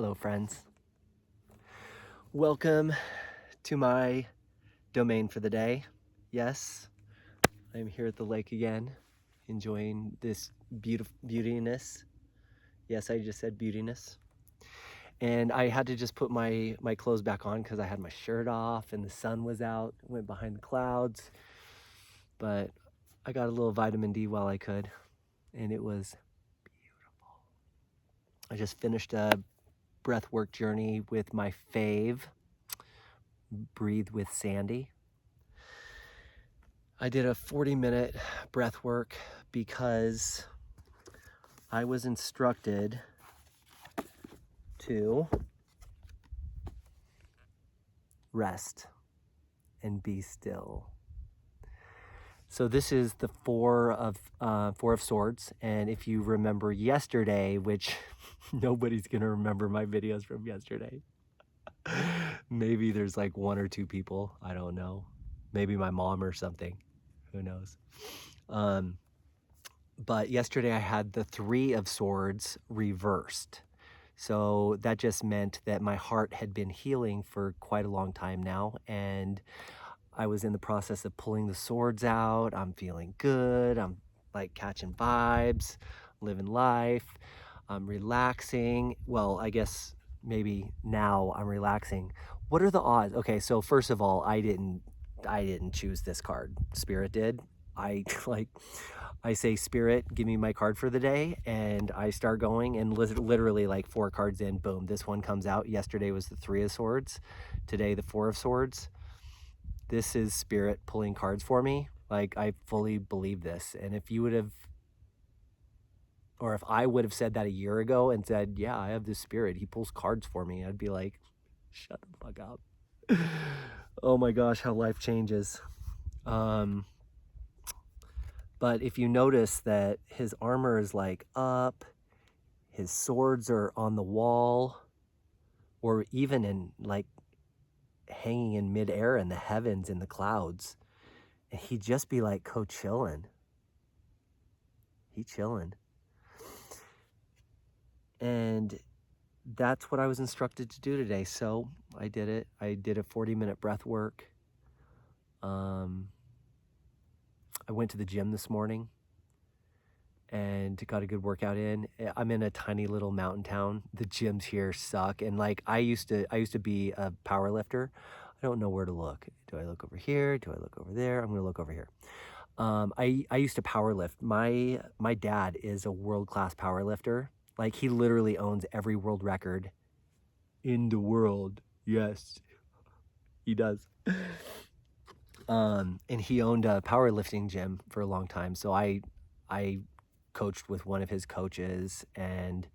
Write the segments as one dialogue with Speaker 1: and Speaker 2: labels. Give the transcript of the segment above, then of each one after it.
Speaker 1: Hello, friends. Welcome to my domain for the day. Yes, I'm here at the lake again, enjoying this beautiness. Yes, I just said beautiness. And I had to just put my clothes back on because I had my shirt off and the sun was out, went behind the clouds. But I got a little vitamin D while I could, and it was beautiful. I just finished a breathwork journey with my fave, Breathe with Sandy. I did a 40-minute breath work because I was instructed to rest and be still. So this is the Four of Swords, and if you remember yesterday, which nobody's gonna remember my videos from yesterday. Maybe there's like one or two people, I don't know. Maybe my mom or something, who knows. But yesterday I had the Three of Swords reversed. So that just meant that my heart had been healing for quite a long time now, and I was in the process of pulling the swords out. I'm feeling good. I'm like catching vibes, living life. I'm relaxing. Well, I guess maybe now I'm relaxing. What are the odds? Okay, so first of all, I didn't choose this card. Spirit did. I say, Spirit, give me my card for the day, and I start going, and literally like 4 cards in, boom, this one comes out. Yesterday was the Three of Swords. Today, the Four of Swords. This is Spirit pulling cards for me. Like, I fully believe this. And if you would have, or if I would have said that a year ago and said, yeah, I have this Spirit, he pulls cards for me, I'd be like, shut the fuck up. Oh my gosh, how life changes. But if you notice that his armor is like up, his swords are on the wall, or even in like hanging in midair in the heavens, in the clouds, and he'd just be like chilling. He chilling. And that's what I was instructed to do today. So I did it. I did a 40-minute breath work. I went to the gym this morning and got a good workout in. I'm in a tiny little mountain town. The gyms here suck. And like I used to be a power lifter. I don't know where to look. Do I look over here? Do I look over there? I'm gonna look over here. I used to power lift. My dad is a world-class power lifter. Like he literally owns every world record in the world. Yes, he does. And he owned a powerlifting gym for a long time. So I coached with one of his coaches, and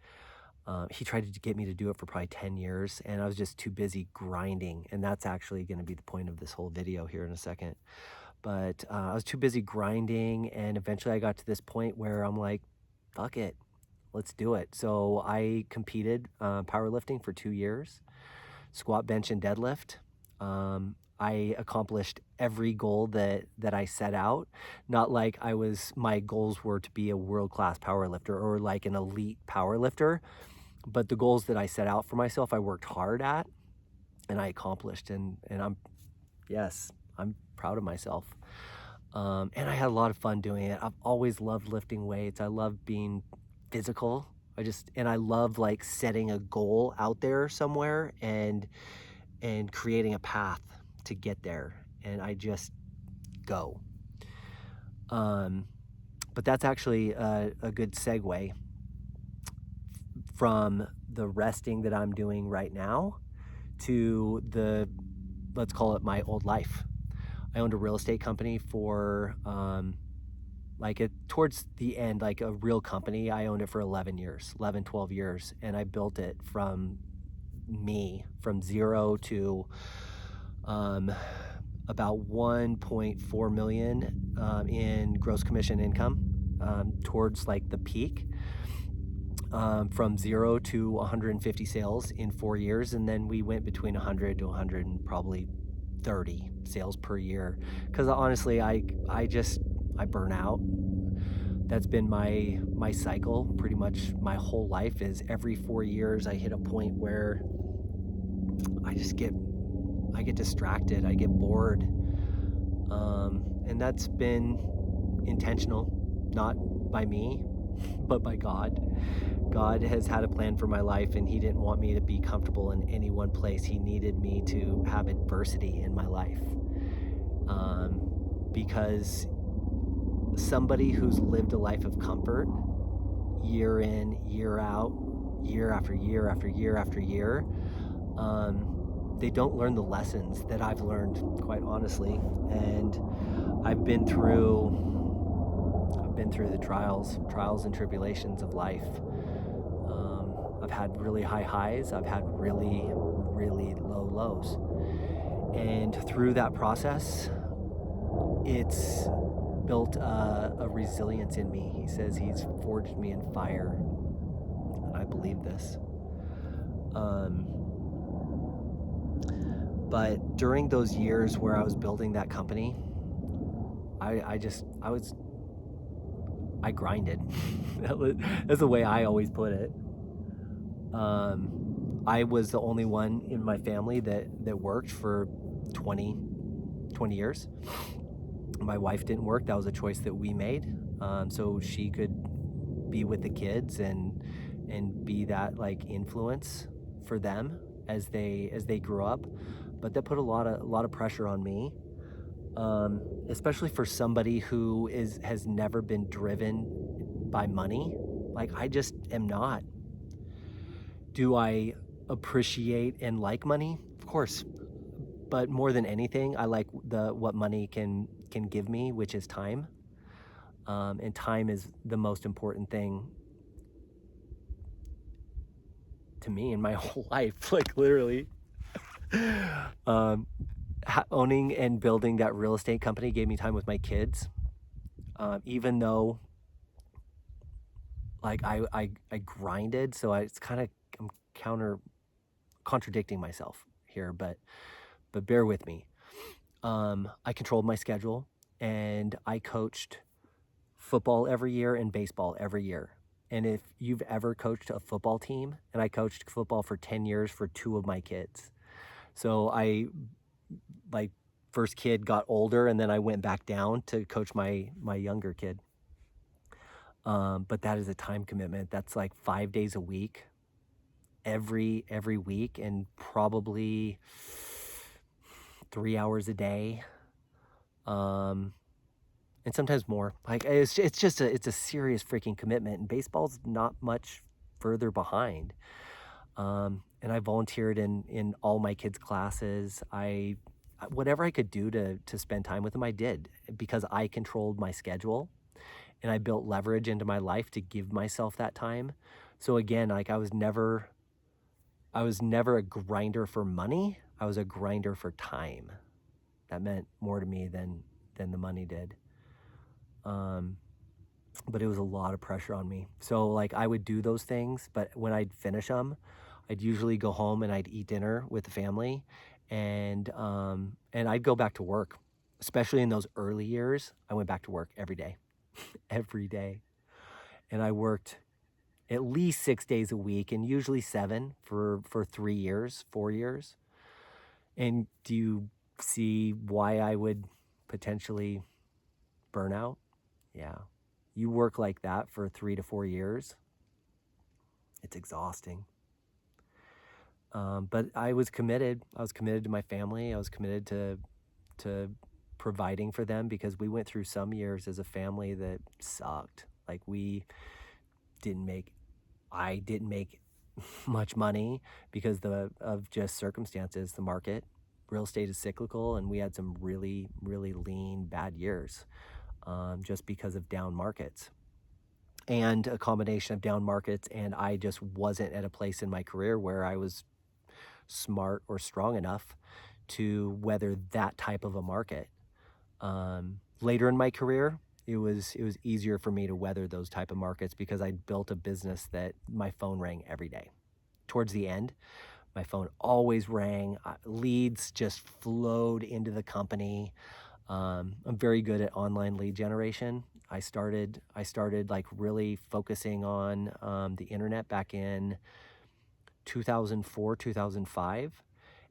Speaker 1: he tried to get me to do it for probably 10 years, and I was just too busy grinding. And that's actually going to be the point of this whole video here in a second. But I was too busy grinding, and eventually I got to this point where I'm like, fuck it, let's do it. So I competed powerlifting for 2 years, squat, bench, and deadlift. I accomplished every goal that I set out. Not like my goals were to be a world-class powerlifter or like an elite powerlifter, but the goals that I set out for myself, I worked hard at and I accomplished, and I'm proud of myself. And I had a lot of fun doing it. I've always loved lifting weights. I love being physical. I love like setting a goal out there somewhere and creating a path to get there, and I just go. But that's actually a good segue from the resting that I'm doing right now to let's call it my old life. I owned a real estate company for towards the end, like a real company. I owned it for 11 years, 11, 12 years. And I built it from zero to about 1.4 million in gross commission income towards like the peak. From 0 to 150 sales in 4 years, and then we went between 100 to 100 and probably 30 sales per year, because honestly I burn out. That's been my cycle pretty much my whole life. Is every 4 years I hit a point where I just get I get distracted, I get bored, and that's been intentional, not by me, but by God. God has had a plan for my life, and He didn't want me to be comfortable in any one place. He needed me to have adversity in my life, because somebody who's lived a life of comfort year in, year out, year after year after year after year, they don't learn the lessons that I've learned, quite honestly. And I've been through the trials and tribulations of life. I've had really high highs. I've had really, really low lows. And through that process, it's built a resilience in me. He says He's forged me in fire, and I believe this. But during those years where I was building that company, I grinded. That's the way I always put it. I was the only one in my family that worked for 20 years. My wife didn't work. That was a choice that we made, so she could be with the kids and be that like influence for them as they grew up. But that put a lot of pressure on me, especially for somebody who has never been driven by money. Like I just am not. Do I appreciate and like money? Of course. But more than anything, I like what money can give me, which is time. And time is the most important thing to me in my whole life, like literally. Owning and building that real estate company gave me time with my kids, even though like I grinded. So it's kind of, I'm contradicting myself here, but bear with me. I controlled my schedule, and I coached football every year and baseball every year. And if you've ever coached a football team, and I coached football for 10 years for two of my kids. So my first kid got older, and then I went back down to coach my younger kid. But that is a time commitment. That's like 5 days a week, every week, and probably 3 hours a day. And sometimes more. Like it's just a serious freaking commitment, and baseball's not much further behind. And I volunteered in all my kids' classes. Whatever I could do to spend time with them, I did, because I controlled my schedule, and I built leverage into my life to give myself that time. So again, like I was never a grinder for money. I was a grinder for time. That meant more to me than the money did. But it was a lot of pressure on me. So like I would do those things, but when I'd finish them, I'd usually go home and I'd eat dinner with the family, and I'd go back to work. Especially in those early years, I went back to work every day, every day. And I worked at least 6 days a week, and usually 7 for 3 years, 4 years. And do you see why I would potentially burn out? Yeah. You work like that for 3 to 4 years, it's exhausting. But I was committed. I was committed to my family. I was committed to providing for them, because we went through some years as a family that sucked. Like I didn't make much money because of just circumstances, the market. Real estate is cyclical, and we had some really, really lean, bad years, just because of down markets. And a combination of down markets, and I just wasn't at a place in my career where I was smart or strong enough to weather that type of a market. Later in my career, it was easier for me to weather those type of markets, because I'd built a business that my phone rang every day. Towards the end, my phone always rang. Leads just flowed into the company. I'm very good at online lead generation. I started like really focusing on the internet back in 2004, 2005,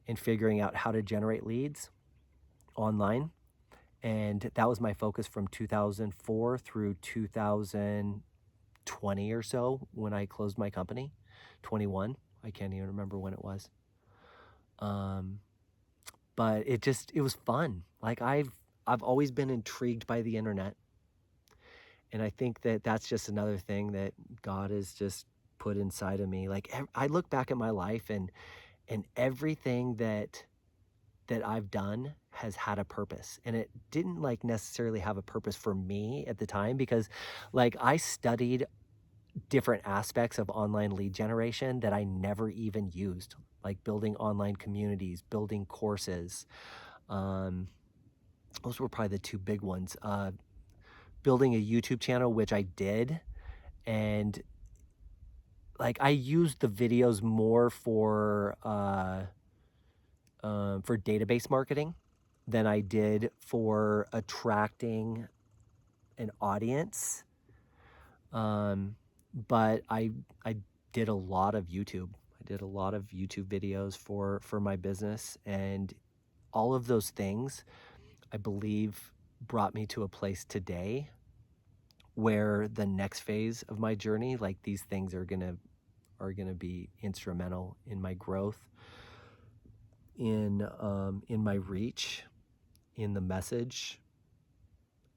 Speaker 1: and figuring out how to generate leads online. And that was my focus from 2004 through 2020 or so when I closed my company. 21. I can't even remember when it was. Um, but it was fun. Like I've always been intrigued by the internet. And I think that that's just another thing that God has just put inside of me. Like I look back at my life and everything that I've done has had a purpose. And it didn't like necessarily have a purpose for me at the time because like I studied different aspects of online lead generation that I never even used, like building online communities, building courses. Um, those were probably the two big ones. Building a YouTube channel, which I did, and like I used the videos more for database marketing than I did for attracting an audience. Um, but I did a lot of YouTube. I did a lot of YouTube videos for my business, and all of those things I believe brought me to a place today where the next phase of my journey, like these things are gonna be instrumental in my growth, in my reach, in the message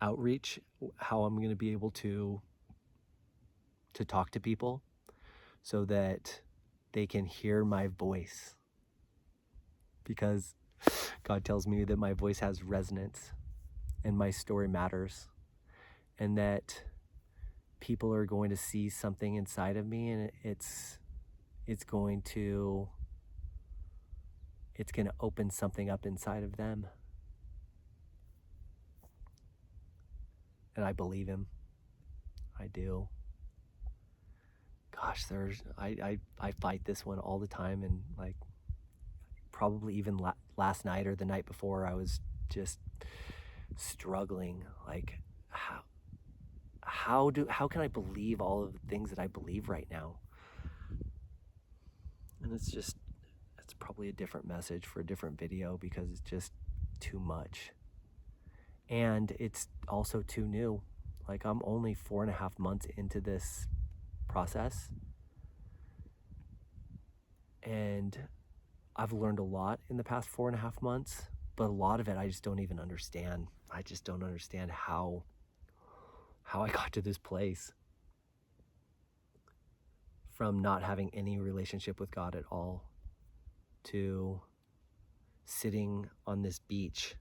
Speaker 1: outreach, how I'm gonna be able to talk to people so that they can hear my voice, because God tells me that my voice has resonance and my story matters, and that people are going to see something inside of me, and it's going to open something up inside of them. And I believe him. I do. Gosh, I fight this one all the time, and like probably even last night or the night before, I was just struggling. Like how can I believe all of the things that I believe right now? And it's probably a different message for a different video because it's just too much. And it's also too new. Like I'm only 4.5 months into this process, and I've learned a lot in the past 4.5 months, but a lot of it I just don't even understand. I just don't understand how I got to this place from not having any relationship with God at all to sitting on this beach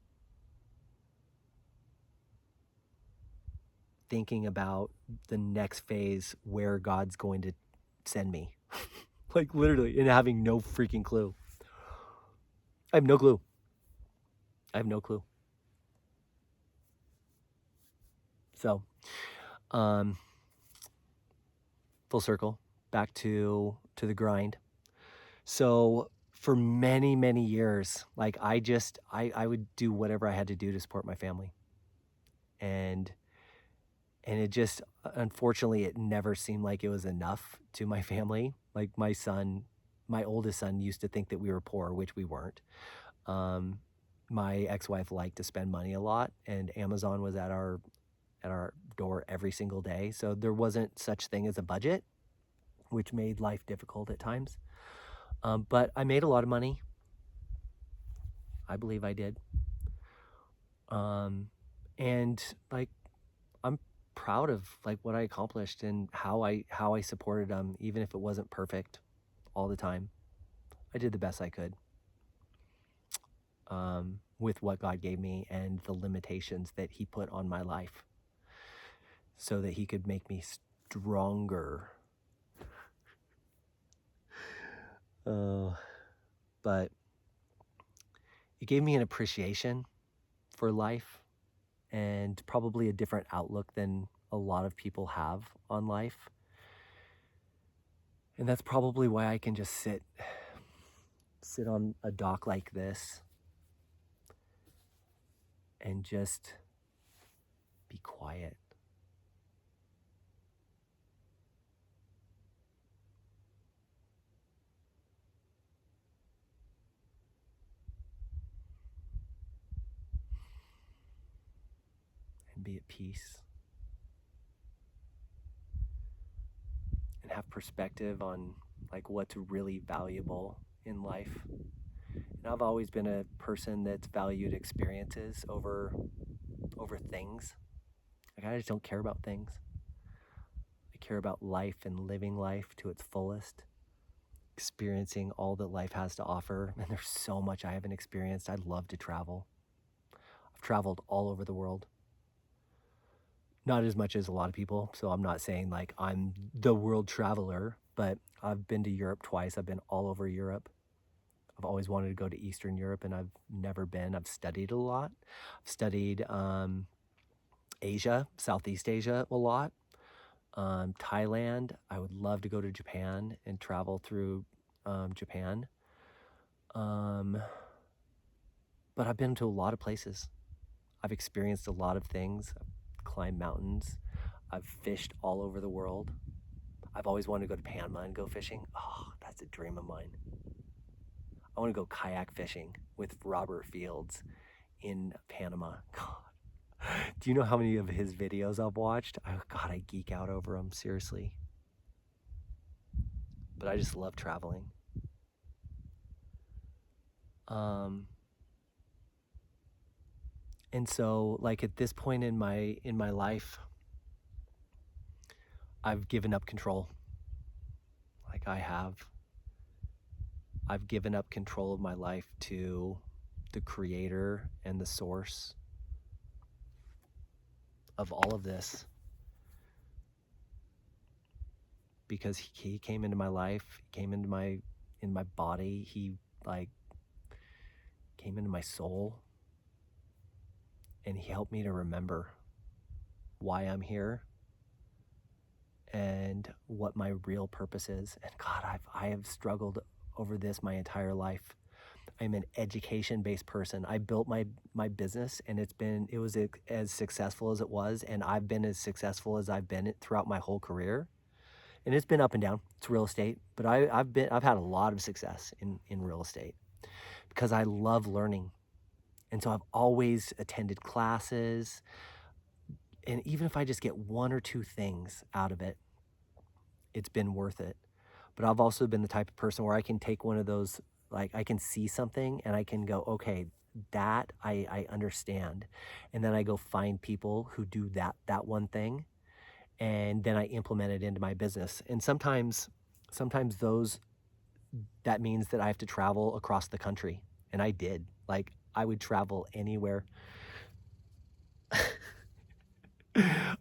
Speaker 1: thinking about the next phase where God's going to send me. Like literally, and having no freaking clue. I have no clue. I have no clue. So, um, full circle, back to the grind. So for many, many years, like I would do whatever I had to do to support my family. And it just, unfortunately, it never seemed like it was enough to my family. Like my oldest son used to think that we were poor, which we weren't. My ex-wife liked to spend money a lot, and Amazon was at our door every single day. So there wasn't such thing as a budget, which made life difficult at times. But I made a lot of money. I believe I did. And like I'm proud of like what I accomplished and how I supported them, even if it wasn't perfect all the time. I did the best I could with what God gave me and the limitations that He put on my life, so that He could make me stronger. But it gave me an appreciation for life and probably a different outlook than a lot of people have on life. And that's probably why I can just sit on a dock like this and just be quiet be at peace and have perspective on like what's really valuable in life. And I've always been a person that's valued experiences over things. Like I just don't care about things. I care about life and living life to its fullest, experiencing all that life has to offer. And there's so much I haven't experienced. I'd love to travel. I've traveled all over the world. Not as much as a lot of people, so I'm not saying like I'm the world traveler, but I've been to Europe twice. I've been all over Europe. I've always wanted to go to Eastern Europe, and I've never been. I've studied a lot. I've studied Asia, Southeast Asia a lot. Thailand. I would love to go to Japan and travel through Japan. But I've been to a lot of places. I've experienced a lot of things. I've climbed mountains. I've fished all over the world. I've always wanted to go to Panama and go fishing. Oh, that's a dream of mine. I want to go kayak fishing with Robert Fields in Panama. God, do you know how many of his videos I've watched? Oh, God, I geek out over them, seriously. But I just love traveling. And so, like at this point in my life, I've given up control. Like I've given up control of my life to the creator and the source of all of this, because he came into my life, he came into my body, he like came into my soul, and he helped me to remember why I'm here and what my real purpose is. And God, I have struggled over this my entire life. I'm an education-based person. I built my business, and it was as successful as it was, and I've been as successful as I've been throughout my whole career. And it's been up and down. It's real estate, but I've had a lot of success in real estate because I love learning. And so I've always attended classes, and even if I just get one or two things out of it, it's been worth it. But I've also been the type of person where I can take one of those, like I can see something and I can go, okay, that I understand. And then I go find people who do that one thing, and then I implement it into my business. And sometimes that means that I have to travel across the country. And I did. Like I would travel anywhere.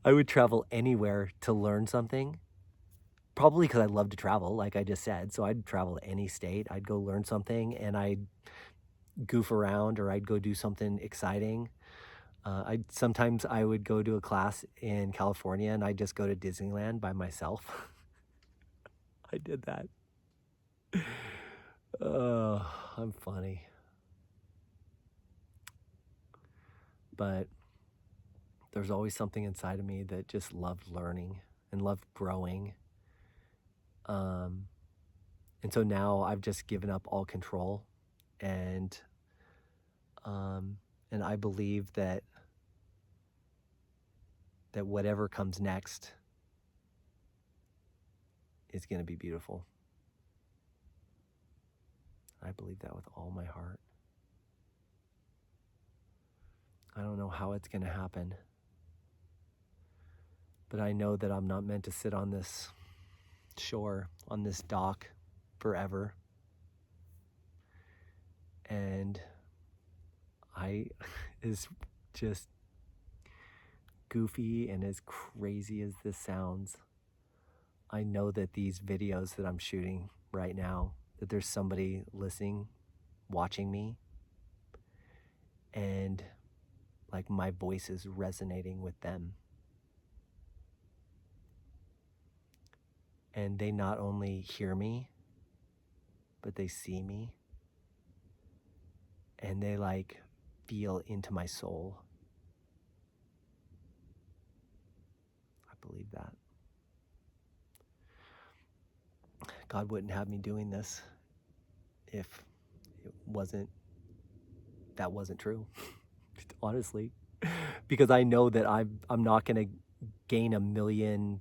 Speaker 1: I would travel anywhere to learn something. Probably because I love to travel, like I just said. So I'd travel to any state. I'd go learn something, and I'd goof around, or I'd go do something exciting. Sometimes I would go to a class in California, and I'd just go to Disneyland by myself. I did that. Oh, I'm funny. But there's always something inside of me that just loved learning and loved growing. And so now I've just given up all control, and I believe that whatever comes next is going to be beautiful. I believe that with all my heart. I don't know how it's going to happen, but I know that I'm not meant to sit on this shore, on this dock forever. And as just goofy and as crazy as this sounds, I know that these videos that I'm shooting right now, that there's somebody listening, watching me, and like my voice is resonating with them. And they not only hear me, but they see me, and they like feel into my soul. I believe that. God wouldn't have me doing this if that wasn't true. Honestly, because I know that I'm not gonna gain a million.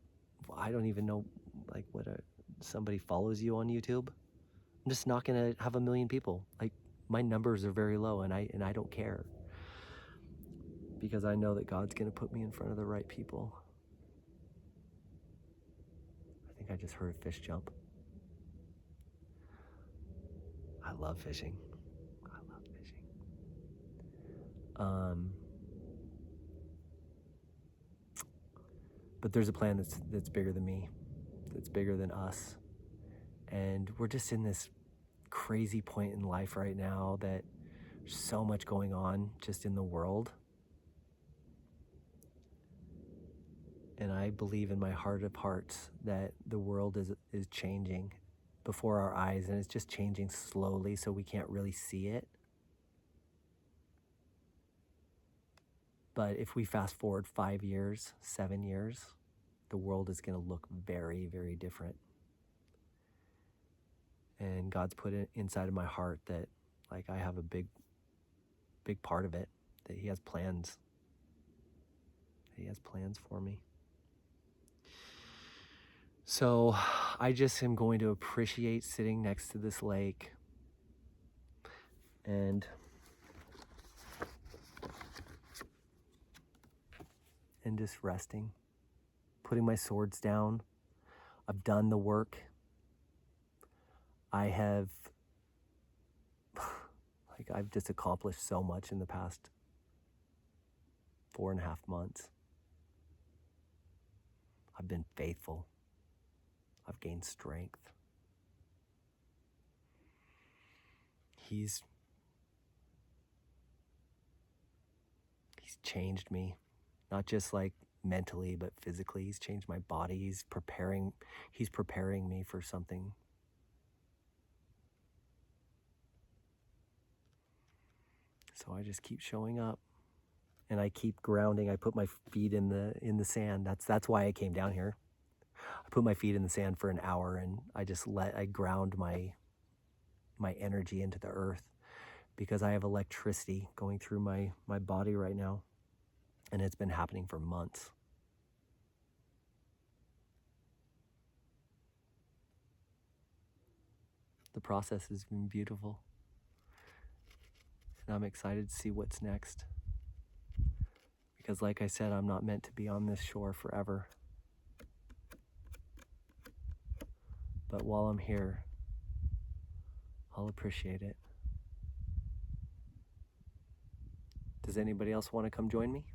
Speaker 1: I don't even know, like, somebody follows you on YouTube. I'm just not gonna have a million people. Like, my numbers are very low, and I don't care because I know that God's gonna put me in front of the right people. I think I just heard a fish jump. I love fishing. I love fishing. Um, but there's a plan that's bigger than me, that's bigger than us, and we're just in this crazy point in life right now that there's so much going on just in the world. And I believe in my heart of hearts that the world is changing before our eyes, and it's just changing slowly so we can't really see it. But if we fast forward 5 years, 7 years, the world is going to look very, very different. And God's put it inside of my heart that, like, I have a big part of it, that He has plans. He has plans for me. So I just am going to appreciate sitting next to this lake and just resting, putting my swords down. I've done the work. I have, like, I've just accomplished so much in the past 4.5 months. I've been faithful. I've gained strength. He's changed me, not just like mentally, but physically. He's changed my body. He's preparing me for something. So I just keep showing up, and I keep grounding. I put my feet in the sand. That's why I came down here. I put my feet in the sand for an hour, and I ground my energy into the earth, because I have electricity going through my body right now, and it's been happening for months. The process has been beautiful, and I'm excited to see what's next. Because like I said, I'm not meant to be on this shore forever. But while I'm here, I'll appreciate it. Does anybody else want to come join me?